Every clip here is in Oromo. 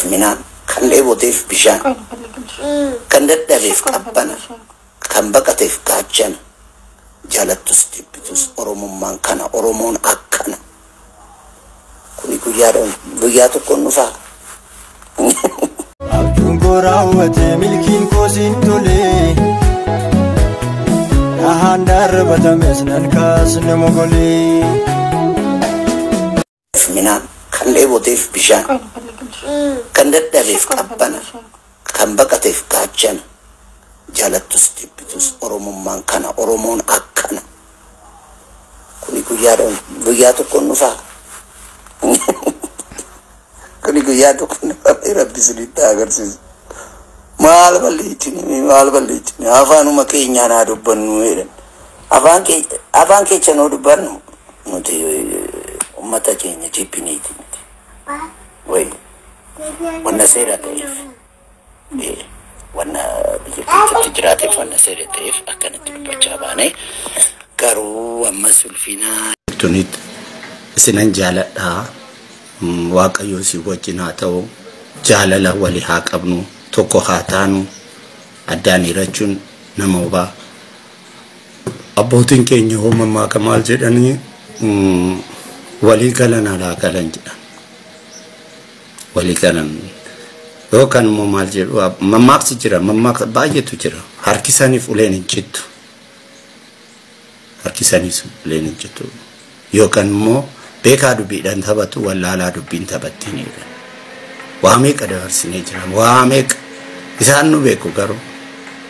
Minaan kan dheeboteef bishaan, kan dadhabeef qabbana, kan baqateef gaachana, jaalattus jibbitus Oromummaan kana, Oromoon akkana. Kuni guyyaa tokkoon dhufaa. Abjuun koo raawwate milkiin koo siin tole, dhahaan darbatames nan kaasne mogolee. Minaan kan dheeboteef bishaan, kan dadhabeef qabbana, kan baqateef gaachana, jaalattus jibbitus Oromummaan kana, Oromoon akkana. Kuni guyyaa tokkoon dhufaa. Kuni guyyaa tokkoon dhufaa Rabbi isinitti agarsiisu. Maal balleessine afaanuma keenyaan haa dubbannu jedhan. Afaan keenya noo dubbannu nuti ummata keenya jibbiniiti miti. Wayi wanna seera ta'eef wanna biyya keessatti jiraateef wanna seera ta'eef akkanatti dubbachaa baane garuu ammas ulfinaa tunitti isinan jaaladhaa. Waaqayyo si wajjin haa ta'u, jaalala walii haa qabnu, tokko haa taanu, addaan hirachuun nama hubaa. Abbootiin keenya uumamaa kamaal jedhanii walii galan alaa galan jedhan. Walii galan yookaan immoo maal jedhu mammaaksa jira, mammaaksa baay'eetu jira. Harkisaniif uleen hin cittu. Harkisaniif uleen hin cittu. Yookaan immoo beekaa dubbiidhaan taphatu wallaalaa dubbiin taphattiinidha. Waa meeqa dabarsinee jira, waa meeqa isaan nu beeku garuu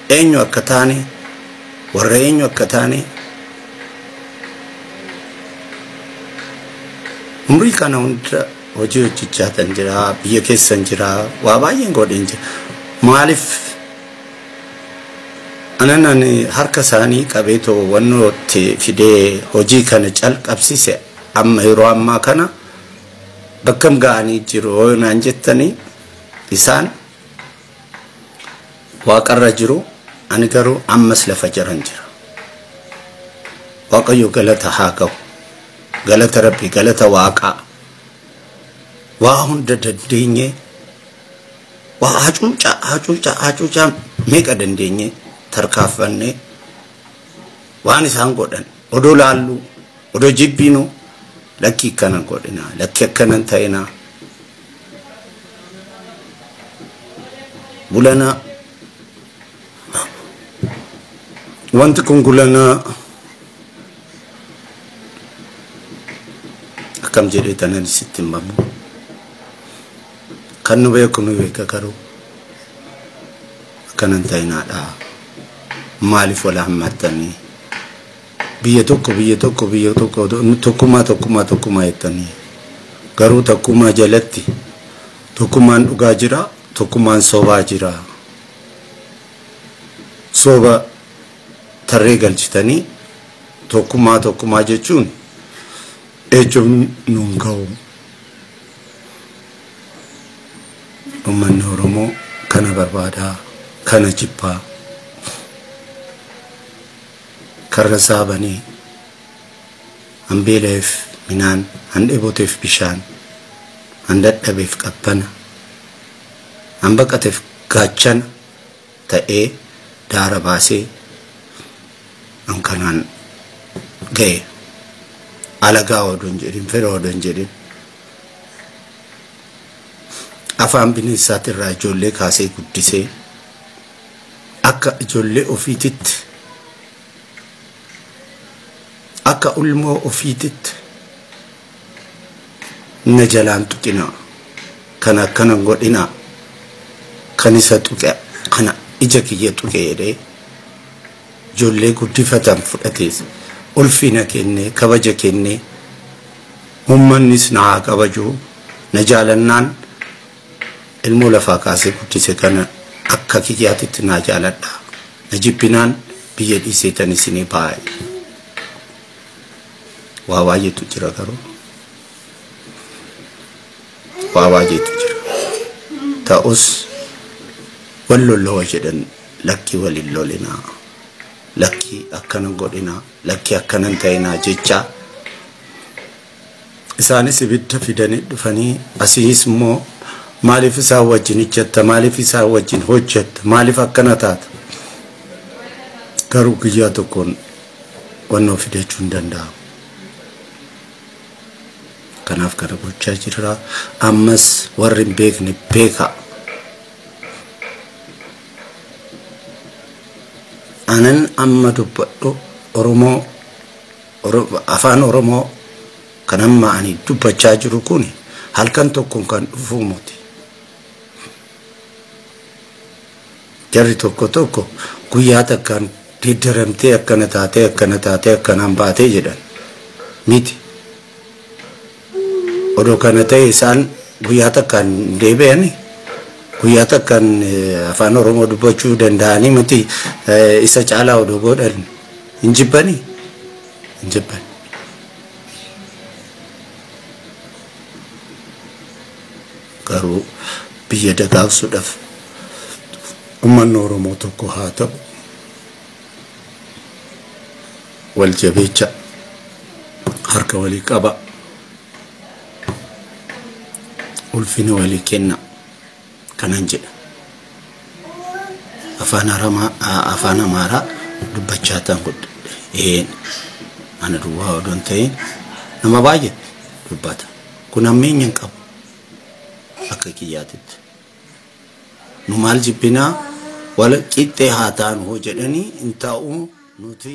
eenyu akka taane warra eenyu akka taane umrii kana hunda hojii hojjechaatan jira, biyya keessan jira, waa baay'een godheen jira. Maaliif anani harka isaanii qabeetoo wannootti fidee hojii kana calqabsise amma yeroo ammaa kana bakkam ga'anii jiru naan jettanii isaan waaqarra jiru, ani garuu ammas lafa jiran jira. Waaqayyo galata haa ga'u, galata Rabbi, galata Waaqaa. Waa hunda dandeenye, waa hacuucaa meeqa dandeenye tarkaanfannee waan isaan godhan odoo laallu, odoo jibbinu lakki akkanan godhina, lakki akkanan ta'ina. Bulana wanti kun gulana akkam jedhee tanan sitti himamu. Kan nu beeku nu beeka garuu akkanan ta'inaadha. Maaliif wal hammatanii biyya tokko tokkummaa jettanii garuu tokkummaa jalatti tokkummaan dhugaa jira, tokkummaan sobaa jira. Soba tarree galchitanii tokkummaa jechuun eejoon nuun ga'u. Uummanni Oromoo kana barbaadaa, kana jibbaa. Karra saabanii hanbeeleef minaan, handheeboteef bishaan, handadhabeef qabbana, hanbaqateef gaachana ta'ee daara baasee ankanaan ga'e. Alagaa odoon jedhin, fedha odoon jedhin. Afaan bineensaati irraa ijoollee kaasee guddisee akka ijoollee ofiititti, akka ulmoo ofiititti na jalaan tuqina, kan akkanan godhina, kan isa tuqe, kana ija kiyya tuqe jedhee ijoollee guddifatan fudhatees ulfina kenne, kabaja kenne, uummannis na haa kabaju, na jaalannaan ilmoo lafaa kaasee guddise kana akka kiyyaatitti na jaaladha. Na jibbinaan biyya dhiiseetan isinii baay'ee. Waa baay'eetu jira garuu. Waa baay'eetu jira. Ta'us wal lolloo jedhan lakki waliin lolinaa. Lakki akkanan godhinaa, lakki akkanan ta'inaa jecha isaanis ibidda fidanii dhufanii asiis immoo maaliif isaa wajjin ijjatta maaliif isaa wajjin hojjetta maaliif akkana taata garuu guyyaa tokkoon wannoo fidachuu hin danda'amu. Kanaaf kana gochaa jira ammas warri hin beekne beeka. Anan amma dubbadhu Oromoo afaan Oromoo kan amma ani dubbachaa jiru kun halkan tokkoon kan dhufu miti. Jarri tokko guyyaa takkaan diddaramtee akkana taatee akkanaan baatee jedhan miti. Odoo kana ta'e isaan guyyaa takkaan deebi'anii guyyaa takkaan afaan Oromoo dubbachuu danda'anii miti isa caalaa odoo godhan hin jibbanii hin jibban. Garuu biyya dagaagsuudhaaf uummanni Oromoo tokko haa ta'u wal jabeecha harka walii qaba ulfina walii kenna kanan jedha. Afaan Amaaraa dubbachaa ta'an godhe ana duwwaa odoon ta'in nama baay'ee dubbata kun ammeenya hin qabu akka kiyyaatitti nu maal jibbinaa wal qixxee haa ta'an hoo jedhanii hin taa'u nuti